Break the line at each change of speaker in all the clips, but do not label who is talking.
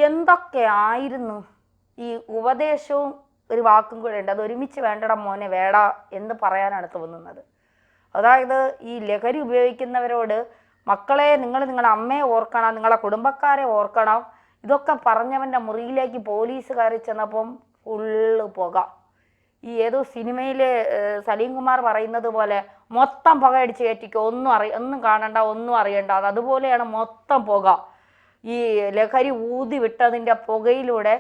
എന്തൊക്കെയായിരുന്നു ഈ ഉപദേശവും ഒരു വാക്കും കൂടെ ഉണ്ട്. അത് ഒരുമിച്ച് വേണ്ടട മോനെ വേട എന്ന് പറയാനാണ് തോന്നുന്നത്. അതായത് ഈ ലഹരി ഉപയോഗിക്കുന്നവരോട് മക്കളെ നിങ്ങൾ നിങ്ങളുടെ അമ്മയെ ഓർക്കണം, നിങ്ങളുടെ കുടുംബക്കാരെ ഓർക്കണം, ഇതൊക്കെ പറഞ്ഞവൻ്റെ മുറിയിലേക്ക് പോലീസ് കയറി ചെന്നപ്പം ഫുള്ള് പുക. ഈ ഏതോ സിനിമയിലെ സലീം കുമാർ പറയുന്നത് പോലെ മൊത്തം പുക അടിച്ച് കയറ്റിക്കോ, ഒന്നും കാണണ്ട, ഒന്നും അറിയണ്ട. അതുപോലെയാണ് മൊത്തം പുക. ഈ ലഹരി ഊതി വിട്ടതിൻ്റെ പുകയിലൂടെ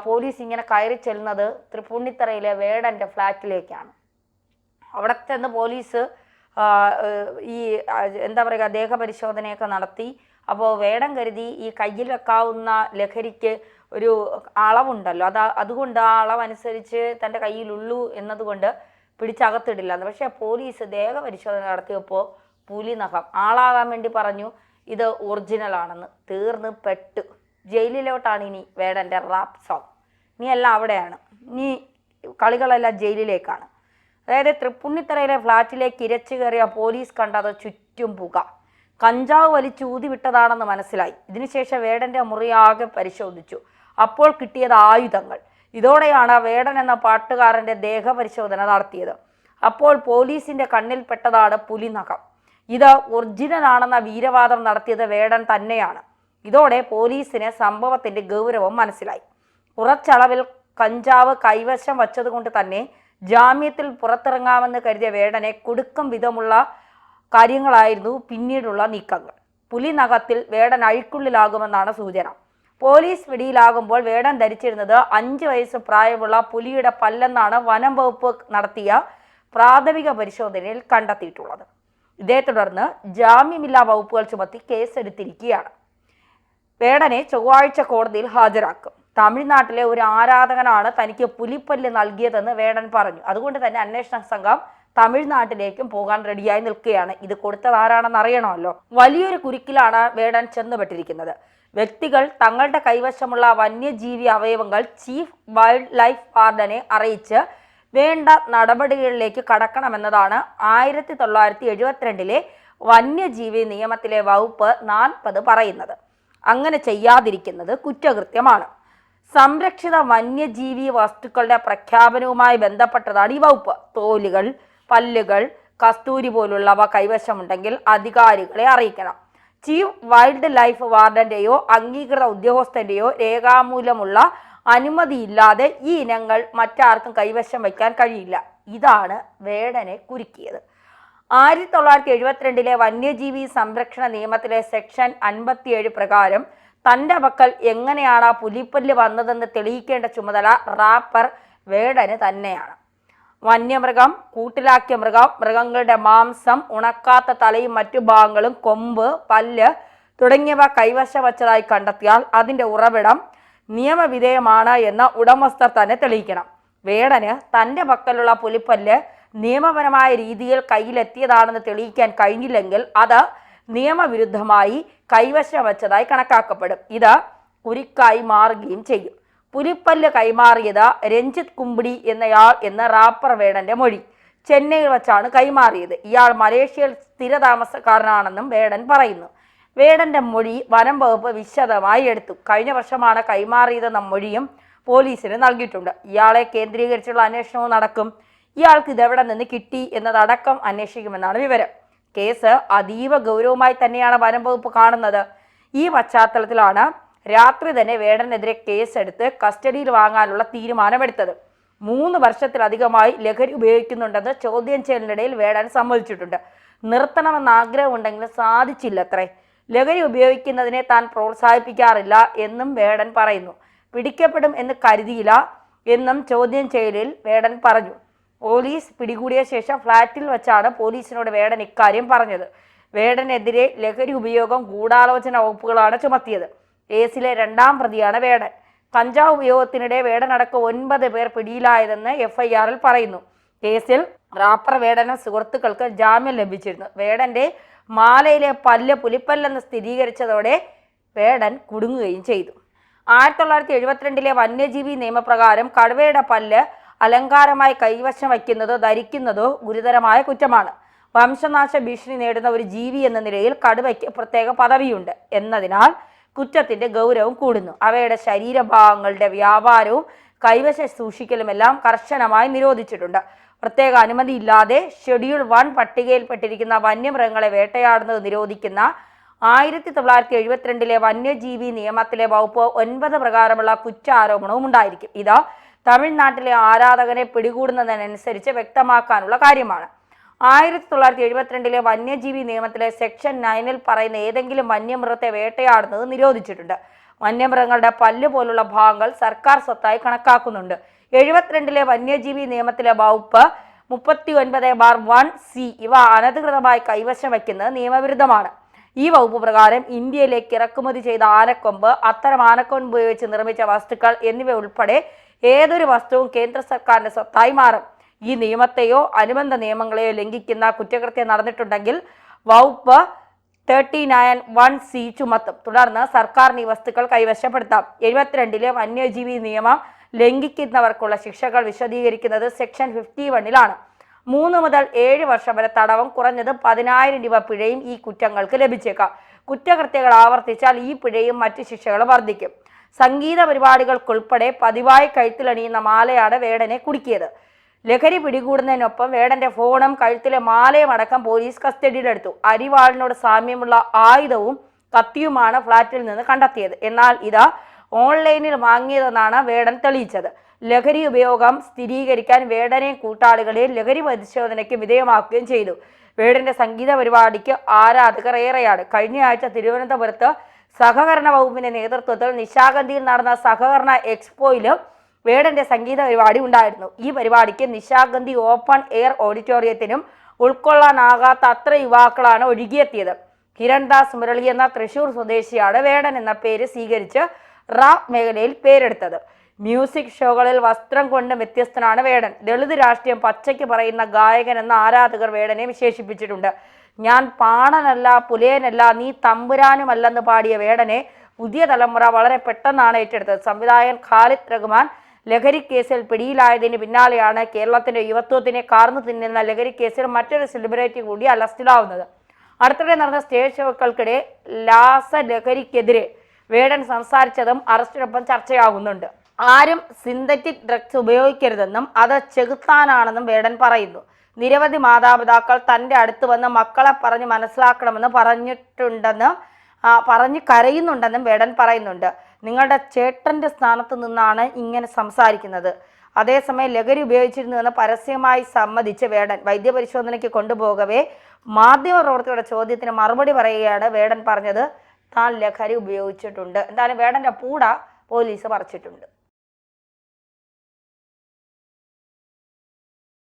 പോലീസ് ഇങ്ങനെ കയറി ചെല്ലുന്നത് തൃപ്പൂണിത്തറയിലെ വേടൻ്റെ ഫ്ലാറ്റിലേക്കാണ്. അവിടെ ചെന്ന് പോലീസ് ഈ എന്താ പറയുക ദേഹപരിശോധനയൊക്കെ നടത്തി. അപ്പോൾ വേടൻ കരുതി ഈ കയ്യിൽ വെക്കാവുന്ന ലഹരിക്ക് ഒരു അളവുണ്ടല്ലോ, അതുകൊണ്ട് ആ അളവനുസരിച്ച് തൻ്റെ കയ്യിലുള്ളൂ എന്നതുകൊണ്ട് പിടിച്ചകത്തിടില്ല. പക്ഷേ പോലീസ് ദേഹപരിശോധന നടത്തിയപ്പോൾ പുലിനഖം ആളാകാൻ വേണ്ടി പറഞ്ഞു ഇത് ഒറിജിനലാണെന്ന്. തീർന്ന് പെട്ട് ജയിലിലോട്ടാണ് ഇനി വേടൻ്റെ റാപ്പ് സോങ്. ഇനി എല്ലാം അവിടെയാണ്, ഇനി കളികളെല്ലാം ജയിലിലേക്കാണ്. അതായത് തൃപ്പുണിത്തറയിലെ ഫ്ലാറ്റിലേക്ക് ഇരച്ചു കയറിയ പോലീസ് കണ്ടത് ചുറ്റും പുക. കഞ്ചാവ് വലിച്ചൂതി വിട്ടതാണെന്ന് മനസ്സിലായി. ഇതിനുശേഷം വേടൻ്റെ മുറിയാകെ പരിശോധിച്ചു. അപ്പോൾ കിട്ടിയത് ആയുധങ്ങൾ. ഇതോടെയാണ് വേടൻ എന്ന പാട്ടുകാരൻ്റെ ദേഹപരിശോധന നടത്തിയത്. അപ്പോൾ പോലീസിൻ്റെ കണ്ണിൽ പെട്ടതാണ് പുലിനഖം. ഇത് ഒറിജിനൽ ആണെന്ന വീരവാദം നടത്തിയത് വേടൻ തന്നെയാണ്. ഇതോടെ പോലീസിന് സംഭവത്തിൻ്റെ ഗൗരവം മനസ്സിലായി. കുറച്ചളവിൽ കഞ്ചാവ് കൈവശം വച്ചതുകൊണ്ട് തന്നെ ജാമ്യത്തിൽ പുറത്തിറങ്ങാമെന്ന് കരുതിയ വേടനെ കുടുക്കും വിധമുള്ള കാര്യങ്ങളായിരുന്നു പിന്നീടുള്ള നീക്കങ്ങൾ. പുലിനഖത്തിൽ വേടൻ അഴിക്കുള്ളിലാകുമെന്നാണ് സൂചന. പോലീസ് പിടിയിലാകുമ്പോൾ വേടൻ ധരിച്ചിരുന്നത് 5 വയസ്സ് പ്രായമുള്ള പുലിയുടെ പല്ലെന്നാണ് വനം വകുപ്പ് നടത്തിയ പ്രാഥമിക പരിശോധനയിൽ കണ്ടെത്തിയിട്ടുള്ളത്. ഇതേ തുടർന്ന് ജാമ്യമില്ലാ വകുപ്പുകൾ ചുമത്തി കേസെടുത്തിരിക്കുകയാണ്. വേടനെ ചൊവ്വാഴ്ച കോടതിയിൽ ഹാജരാക്കും. തമിഴ്നാട്ടിലെ ഒരു ആരാധകനാണ് തനിക്ക് പുലിപ്പല്ല് നൽകിയതെന്ന് വേടൻ പറഞ്ഞു. അതുകൊണ്ട് തന്നെ അന്വേഷണ സംഘം തമിഴ്നാട്ടിലേക്കും പോകാൻ റെഡിയായി നിൽക്കുകയാണ്. ഇത് കൊടുത്തത് ആരാണെന്ന് അറിയണമല്ലോ. വലിയൊരു കുരുക്കിലാണ് വേടൻ ചെന്നുപെട്ടിരിക്കുന്നത്. വ്യക്തികൾ തങ്ങളുടെ കൈവശമുള്ള വന്യജീവി അവയവങ്ങൾ ചീഫ് വൈൽഡ് ലൈഫ് വാർഡനെ അറിയിച്ച് വേണ്ട നടപടികളിലേക്ക് കടക്കണമെന്നതാണ് 1972 വന്യജീവി നിയമത്തിലെ വകുപ്പ് 40 പറയുന്നത്. അങ്ങനെ ചെയ്യാതിരിക്കുന്നത് കുറ്റകൃത്യമാണ്. സംരക്ഷിത വന്യജീവി വസ്തുക്കളുടെ പ്രഖ്യാപനവുമായി ബന്ധപ്പെട്ടതാണ് ഈ വകുപ്പ്. തോലുകൾ, പല്ലുകൾ, കസ്തൂരി പോലുള്ളവ കൈവശമുണ്ടെങ്കിൽ അധികാരികളെ അറിയിക്കണം. ചീഫ് വൈൽഡ് ലൈഫ് വാർഡന്റെയോ അംഗീകൃത ഉദ്യോഗസ്ഥന്റെയോ രേഖാമൂലമുള്ള അനുമതിയില്ലാതെ ഈ ഇനങ്ങൾ മറ്റാർക്കും കൈവശം വയ്ക്കാൻ കഴിയില്ല. ഇതാണ് വേടനെ കുരുക്കിയത്. 1972 വന്യജീവി സംരക്ഷണ നിയമത്തിലെ സെക്ഷൻ 57 പ്രകാരം തൻ്റെ പക്കൽ എങ്ങനെയാണ് ആ പുലിപ്പല്ല് വന്നതെന്ന് തെളിയിക്കേണ്ട ചുമതല റാപ്പർ വേടന് തന്നെയാണ്. വന്യമൃഗം, കൂട്ടിലാക്കിയ മൃഗം, മൃഗങ്ങളുടെ മാംസം, ഉണക്കാത്ത തലയും മറ്റു ഭാഗങ്ങളും, കൊമ്പ്, പല്ല് തുടങ്ങിയവ കൈവശം വച്ചതായി കണ്ടെത്തിയാൽ അതിൻ്റെ ഉറവിടം നിയമവിധേയമാണ് എന്ന് ഉടമസ്ഥർ തന്നെ തെളിയിക്കണം. വേടന് തൻ്റെ പക്കലുള്ള പുലിപ്പല്ല് നിയമപരമായ രീതിയിൽ കയ്യിലെത്തിയതാണെന്ന് തെളിയിക്കാൻ കഴിഞ്ഞില്ലെങ്കിൽ അത് നിയമവിരുദ്ധമായി കൈവശം വച്ചതായി കണക്കാക്കപ്പെടും. ഇത് കുരുക്കായി മാറുകയും ചെയ്യും. പുലിപ്പല്ല് കൈമാറിയത് രഞ്ജിത്ത് കുമ്പിടി എന്നയാൾ എന്ന റാപ്പർ വേടന്റെ മൊഴി. ചെന്നൈയിൽ വച്ചാണ് കൈമാറിയത്. ഇയാൾ മലേഷ്യയിൽ സ്ഥിരതാമസക്കാരനാണെന്നും വേടൻ പറയുന്നു. വേടന്റെ മൊഴി വനം വകുപ്പ് വിശദമായി എടുത്തു. കഴിഞ്ഞ വർഷമാണ് കൈമാറിയതെന്ന മൊഴിയും പോലീസിന് നൽകിയിട്ടുണ്ട്. ഇയാളെ കേന്ദ്രീകരിച്ചുള്ള അന്വേഷണവും നടക്കും. ഇയാൾക്ക് ഇതെവിടെ നിന്ന് കിട്ടി എന്നതടക്കം അന്വേഷിക്കുമെന്നാണ് വിവരം. കേസ് അതീവ ഗൗരവമായി തന്നെയാണ് വനം വകുപ്പ് കാണുന്നത്. ഈ പശ്ചാത്തലത്തിലാണ് രാത്രി തന്നെ വേടനെതിരെ കേസെടുത്ത് കസ്റ്റഡിയിൽ വാങ്ങാനുള്ള തീരുമാനമെടുത്തത്. 3 വർഷത്തിലധികമായി ലഹരി ഉപയോഗിക്കുന്നുണ്ടെന്ന് ചോദ്യം ചെയ്യലിനിടയിൽ വേടൻ സമ്മതിച്ചിട്ടുണ്ട്. നിർത്തണമെന്ന് ആഗ്രഹമുണ്ടെങ്കിലും സാധിച്ചില്ലത്രേ. ലഹരി ഉപയോഗിക്കുന്നതിനെ താൻ പ്രോത്സാഹിപ്പിക്കാറില്ല എന്നും വേടൻ പറയുന്നു. പിടിക്കപ്പെടും എന്ന് കരുതിയില്ല എന്നും ചോദ്യം ചെയ്യലിൽ വേടൻ പറഞ്ഞു. പോലീസ് പിടികൂടിയ ശേഷം ഫ്ലാറ്റിൽ വെച്ചാണ് പോലീസിനോട് വേടൻ ഇക്കാര്യം പറഞ്ഞത്. വേടനെതിരെ ലഹരി ഉപയോഗം ഗൂഢാലോചന വകുപ്പുകളാണ് ചുമത്തിയത്. കേസിലെ 2ാം പ്രതിയാണ് വേടൻ. കഞ്ചാവ് ഉപയോഗത്തിനിടെ വേടനടക്കം 9 പേർ പിടിയിലായതെന്ന് FIR-ൽ പറയുന്നു. കേസിൽ റാപ്പർ വേടനും സുഹൃത്തുക്കൾക്ക് ജാമ്യം ലഭിച്ചിരുന്നു. വേടന്റെ മാലയിലെ പല്ല് പുലിപ്പല്ലെന്ന് സ്ഥിരീകരിച്ചതോടെ വേടൻ കുടുങ്ങുകയും ചെയ്തു. 1972 വന്യജീവി നിയമപ്രകാരം കടുവയുടെ പല്ല് അലങ്കാരമായി കൈവശം വയ്ക്കുന്നതോ ധരിക്കുന്നതോ ഗുരുതരമായ കുറ്റമാണ്. വംശനാശ ഭീഷണി നേടുന്ന ഒരു ജീവി എന്ന നിലയിൽ കടുവയ്ക്ക് പ്രത്യേക പദവിയുണ്ട് എന്നതിനാൽ കുറ്റത്തിന്റെ ഗൗരവം കൂടുന്നു. അവയുടെ ശരീരഭാഗങ്ങളുടെ വ്യാപാരവും കൈവശം സൂക്ഷിക്കലുമെല്ലാം കർശനമായി നിരോധിച്ചിട്ടുണ്ട്. പ്രത്യേക അനുമതിയില്ലാതെ ഷെഡ്യൂൾ 1 പട്ടികയിൽപ്പെട്ടിരിക്കുന്ന വന്യമൃഗങ്ങളെ വേട്ടയാടുന്നത് നിരോധിക്കുന്ന 1972 വന്യജീവി നിയമത്തിലെ വകുപ്പ് 9 പ്രകാരമുള്ള കുറ്റാരോപണവും ഉണ്ടായിരിക്കും. ഇത് തമിഴ്നാട്ടിലെ ആരാധകനെ പിടികൂടുന്നതിനനുസരിച്ച് വ്യക്തമാക്കാനുള്ള കാര്യമാണ്. 1972 വന്യജീവി നിയമത്തിലെ സെക്ഷൻ 9 പറയുന്ന ഏതെങ്കിലും വന്യമൃഗത്തെ വേട്ടയാടുന്നത് നിരോധിച്ചിട്ടുണ്ട്. വന്യമൃഗങ്ങളുടെ പല്ല് പോലുള്ള ഭാഗങ്ങൾ സർക്കാർ സ്വത്തായി കണക്കാക്കുന്നുണ്ട്. 72 വന്യജീവി നിയമത്തിലെ വകുപ്പ് 39(1)(c) ഇവ അനധികൃതമായി കൈവശം വയ്ക്കുന്നത് നിയമവിരുദ്ധമാണ്. ഈ വകുപ്പ് പ്രകാരം ഇന്ത്യയിലേക്ക് ഇറക്കുമതി ചെയ്ത ആനക്കൊമ്പ്, അത്തരം ആനക്കൊമ്പ് ഉപയോഗിച്ച് നിർമ്മിച്ച വസ്തുക്കൾ എന്നിവ ഉൾപ്പെടെ ഏതൊരു വസ്തുവും കേന്ദ്ര സർക്കാരിന്റെ സ്വത്തായി മാറും. ഈ നിയമത്തെയോ അനുബന്ധ നിയമങ്ങളെയോ ലംഘിക്കുന്ന കുറ്റകൃത്യം നടന്നിട്ടുണ്ടെങ്കിൽ വകുപ്പ് 39(1)(c) ചുമത്തും. തുടർന്ന് സർക്കാരിന് ഈ വസ്തുക്കൾ കൈവശപ്പെടുത്താം. 72 വന്യജീവി നിയമം ലംഘിക്കുന്നവർക്കുള്ള ശിക്ഷകൾ വിശദീകരിക്കുന്നത് സെക്ഷൻ 51 3 മുതൽ 7 വർഷം വരെ തടവും കുറഞ്ഞത് 10,000 രൂപ പിഴയും ഈ കുറ്റങ്ങൾക്ക് ലഭിച്ചേക്കാം. കുറ്റകൃത്യങ്ങൾ ആവർത്തിച്ചാൽ ഈ പിഴയും മറ്റു ശിക്ഷകളും വർദ്ധിക്കും. സംഗീത പരിപാടികൾക്കുൾപ്പെടെ പതിവായി കഴുത്തിലണിയുന്ന മാലയാണ് വേടനെ കുടുക്കിയത്. ലഹരി പിടികൂടുന്നതിനൊപ്പം വേടന്റെ ഫോണും കഴുത്തിലെ മാലയും അടക്കം പോലീസ് കസ്റ്റഡിയിലെടുത്തു. അരിവാളിനോട് സാമ്യമുള്ള ആയുധവും കത്തിയുമാണ് ഫ്ളാറ്റിൽ നിന്ന് കണ്ടെത്തിയത്. എന്നാൽ ഇത് ഓൺലൈനിൽ വാങ്ങിയതെന്നാണ് വേടൻ തെളിയിച്ചത്. ലഹരി ഉപയോഗം സ്ഥിരീകരിക്കാൻ വേടനെയും കൂട്ടാളികളെയും ലഹരി പരിശോധനയ്ക്ക് വിധേയമാക്കുകയും ചെയ്തു. വേടന്റെ സംഗീത പരിപാടിക്ക് ആരാധകർ ഏറെയാണ്. കഴിഞ്ഞ ആഴ്ച തിരുവനന്തപുരത്ത് സഹകരണ വകുപ്പിന്റെ നേതൃത്വത്തിൽ നിശാഗന്ധിയിൽ നടന്ന സഹകരണ എക്സ്പോയിലും വേടന്റെ സംഗീത പരിപാടി ഉണ്ടായിരുന്നു. ഈ പരിപാടിക്ക് നിശാഗന്ധി ഓപ്പൺ എയർ ഓഡിറ്റോറിയത്തിനും ഉൾക്കൊള്ളാനാകാത്ത അത്ര യുവാക്കളാണ് ഒഴുകിയെത്തിയത്. കിരൺദാസ് മുരളി എന്ന തൃശൂർ സ്വദേശിയാണ് വേടൻ എന്ന പേര് സ്വീകരിച്ച് റാപ്പ് മേഖലയിൽ പേരെടുത്തത്. മ്യൂസിക് ഷോകളിൽ വസ്ത്രം കൊണ്ട് വ്യത്യസ്തനാണ് വേടൻ. ദളിത് രാഷ്ട്രീയം പച്ചയ്ക്ക് പറയുന്ന ഗായകൻ എന്ന ആരാധകർ വേടനെ വിശേഷിപ്പിച്ചിട്ടുണ്ട്. ഞാൻ പാണനല്ല, പുലയനല്ല, നീ തമ്പുരാനുമല്ലെന്ന് പാടിയ വേടനെ പുതിയ തലമുറ വളരെ പെട്ടെന്നാണ് ഏറ്റെടുത്തത്. സംവിധായകൻ ഖാലിദ് റഹ്മാൻ ലഹരി കേസിൽ പിടിയിലായതിന് പിന്നാലെയാണ് കേരളത്തിന്റെ യുവത്വത്തിനെ കാർന്നു തിന്നുന്ന ലഹരി കേസിൽ മറ്റൊരു സെലിബ്രിറ്റി കൂടി അറസ്റ്റിലാവുന്നത്. അടുത്തിടെ നടന്ന സ്റ്റേജ് ഷോകൾക്കിടെ ലഹരിക്കെതിരെ വേടൻ സംസാരിച്ചതും അറസ്റ്റിനൊപ്പം ചർച്ചയാകുന്നുണ്ട്. ആരും സിന്തറ്റിക് ഡ്രഗ്സ് ഉപയോഗിക്കരുതെന്നും അത് ചെകുത്താനാണെന്നും വേടൻ പറയുന്നു. നിരവധി മാതാപിതാക്കൾ തൻ്റെ അടുത്ത് വന്ന് മക്കളെ പറഞ്ഞ് മനസ്സിലാക്കണമെന്ന് പറഞ്ഞ് കരയുന്നുണ്ടെന്നും വേടൻ പറയുന്നുണ്ട്. നിങ്ങളുടെ ചേട്ടൻ്റെ സ്ഥാനത്ത് നിന്നാണ് ഇങ്ങനെ സംസാരിക്കുന്നത്. അതേസമയം ലഹരി ഉപയോഗിച്ചിരുന്നുവെന്ന് പരസ്യമായി സമ്മതിച്ച് വേടൻ വൈദ്യപരിശോധനയ്ക്ക് കൊണ്ടുപോകവേ മാധ്യമപ്രവർത്തകരുടെ ചോദ്യത്തിന് മറുപടി പറയുകയാണ് വേടൻ പറഞ്ഞത് താൻ ലഹരി ഉപയോഗിച്ചിട്ടുണ്ട്. എന്തായാലും വേടൻ്റെ പൂട പോലീസ് പറിച്ചിട്ടുണ്ട്.